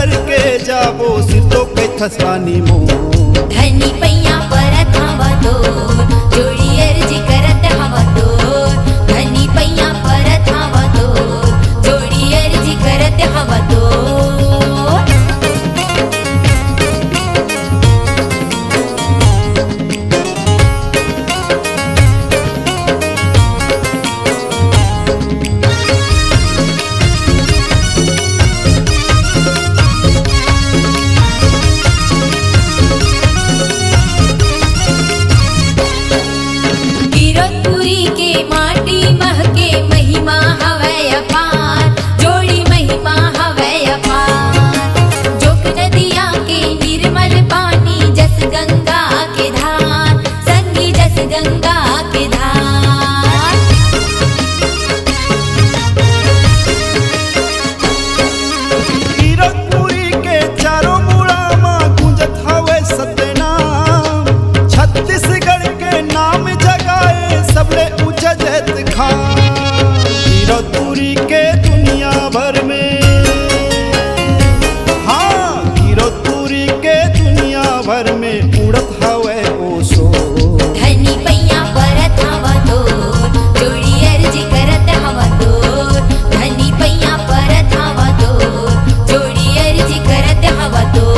धर के जाबो सिर तो के थसानी मो धनी पैया परत हवा तो जोड़ी अर्जी करत हवा तो धनी पैया परत हवा तो जोड़ी अर्जी करत हवा तो के माटी महके महिमा हवै अपार जोड़ी महिमा हवै अपार जोक नदिया के निर्मल पानी जस गंगा के धार संगी जस गंगा के धार कीरतपुरी के चारों मुड़ा मां गूंजत हवै सतनाम छत्तीसगढ़ के नाम जगाए सबले कीरतपुरी के दुनिया भर में हाँ कीरतपुरी के दुनिया भर में उड़त हवे ओसो धनी पैया परत हवा तो जोड़ी अर्जी करत हवा तो धनी पैया परत हवा तो जोड़ी अर्जी करत हवा तो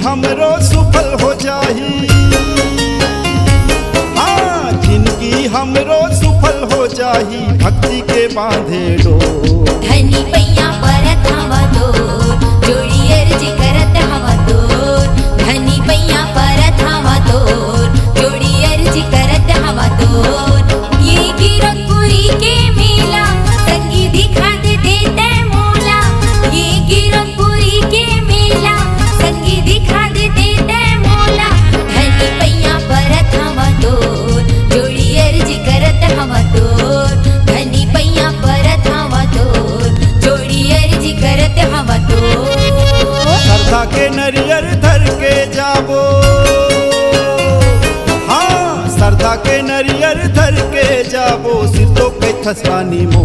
हमरो सुफल हो जाही हाँ जिंदगी हमरो सुफल हो जाही भक्ति के बांधे डो धनी पैया परत हवा तो जोड़ी अर्जी करत हवा तो धनी पैया परत हवा तो जोड़ी अर्जी करत हवा तो ये कीरतपुरी के मेला संगी दिखा दे देते मोला ये कीरतपुरी के मेला संगी दिखा दे देते मोला धनी पैया परत हवा तो जोड़ी अर्जी करत हवा तो धनी पैया परत हवा तो जोड़ी अर्जी करत हवा तो श्रद्धा के नरियर धर के जाबो हाँ श्रद्धा के नरियर धर के जाबो सिर तो के थसानी मो